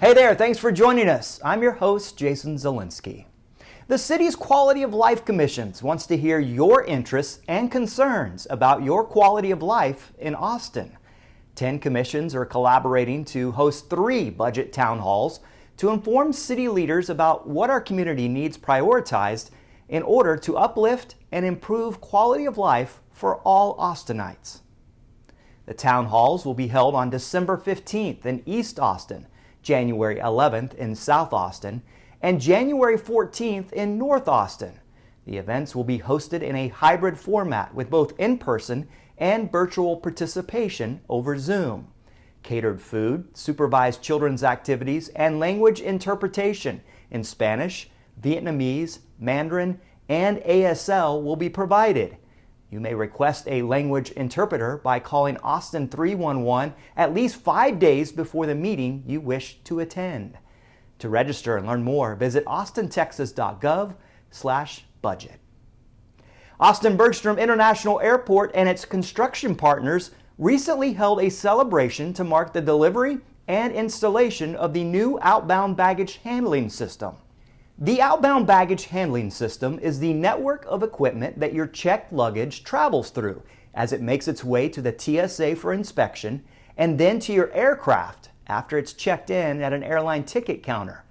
Hey there, thanks for joining us. I'm your host, Jason Zielinski. The city's Quality of Life Commissions wants to hear your interests and concerns about your quality of life in Austin. 10 commissions are collaborating to host 3 budget town halls to inform city leaders about what our community needs prioritized in order to uplift and improve quality of life for all Austinites. The town halls will be held on December 15th in East Austin, January 11th in South Austin, and January 14th in North Austin. The events will be hosted in a hybrid format with both in-person and virtual participation over Zoom. Catered food, supervised children's activities, and language interpretation in Spanish, Vietnamese, Mandarin, and ASL will be provided. You may request a language interpreter by calling Austin 311 at least 5 days before the meeting you wish to attend. To register and learn more, visit austintexas.gov/budget. Austin-Bergstrom International Airport and its construction partners recently held a celebration to mark the delivery and installation of the new outbound baggage handling system. The outbound baggage handling system is the network of equipment that your checked luggage travels through as it makes its way to the TSA for inspection and then to your aircraft after it's checked in at an airline ticket counter.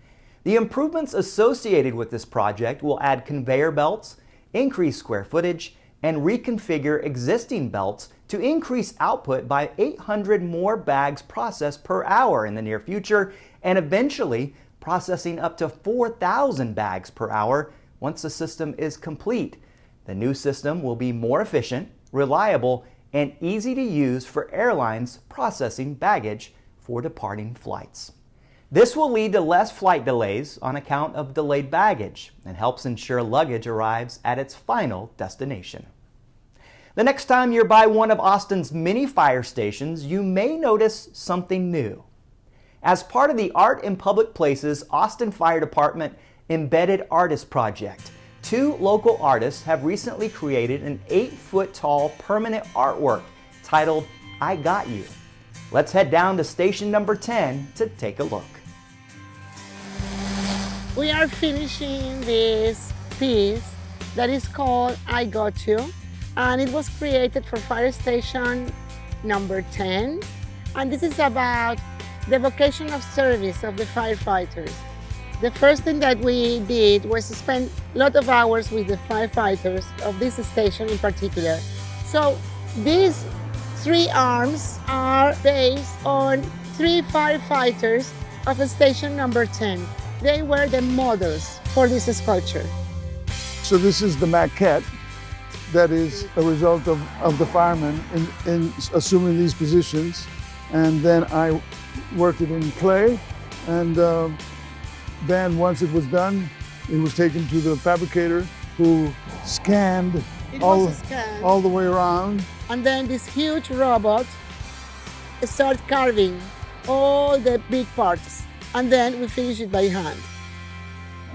The improvements associated with this project will add conveyor belts, increase square footage, and reconfigure existing belts to increase output by 800 more bags processed per hour in the near future, and eventually processing up to 4,000 bags per hour once the system is complete. The new system will be more efficient, reliable, and easy to use for airlines processing baggage for departing flights. This will lead to less flight delays on account of delayed baggage and helps ensure luggage arrives at its final destination. The next time you're by one of Austin's many fire stations, you may notice something new. As part of the Art in Public Places Austin Fire Department Embedded Artist Project, 2 local artists have recently created an 8-foot-tall permanent artwork titled, "I Got You." Let's head down to station number 10 to take a look. We are finishing this piece that is called "I Got You," and it was created for fire station number 10. And this is about the vocation of service of the firefighters. The first thing that we did was to spend a lot of hours with the firefighters of this station in particular. So these 3 arms are based on 3 firefighters of station number 10. They were the models for this sculpture. So this is the maquette that is a result of the firemen in assuming these positions. And then I worked it in clay, and then once it was done, it was taken to the fabricator who scanned all the way around. And then this huge robot started carving all the big parts, and then we finish it by hand.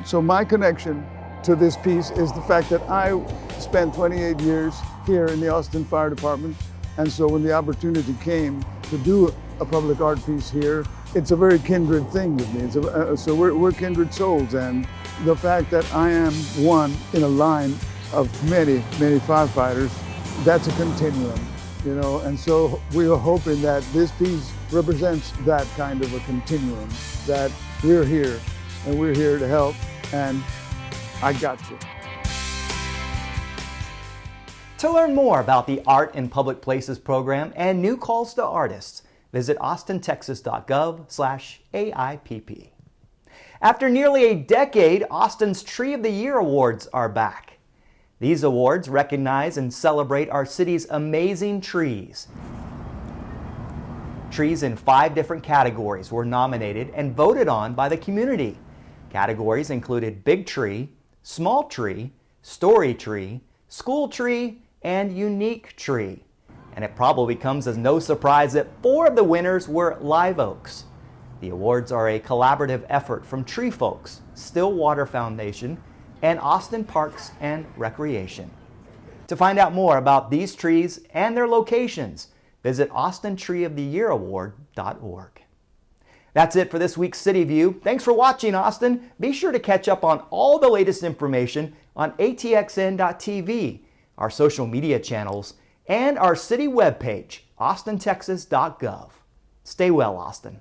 So my connection to this piece is the fact that I spent 28 years here in the Austin Fire Department, and so when the opportunity came to do a public art piece here, it's a very kindred thing with me. So we're kindred souls, and the fact that I am one in a line of many firefighters, that's a continuum, you know. And so we are hoping that this piece represents that kind of a continuum, that we're here and we're here to help, and I got you. To learn more about the Art in Public Places program and new calls to artists, visit austintexas.gov/AIPP. After nearly a decade, Austin's Tree of the Year Awards are back. These awards recognize and celebrate our city's amazing trees. Trees in 5 different categories were nominated and voted on by the community. Categories included Big Tree, Small Tree, Story Tree, School Tree, and Unique Tree. And it probably comes as no surprise that 4 of the winners were live oaks. The awards are a collaborative effort from Tree Folks, Stillwater Foundation, and Austin Parks and Recreation. To find out more about these trees and their locations, visit AustinTreeOfTheYearAward.org. That's it for this week's City View. Thanks for watching, Austin. Be sure to catch up on all the latest information on atxn.tv, our social media channels, and our city webpage, austintexas.gov. Stay well, Austin.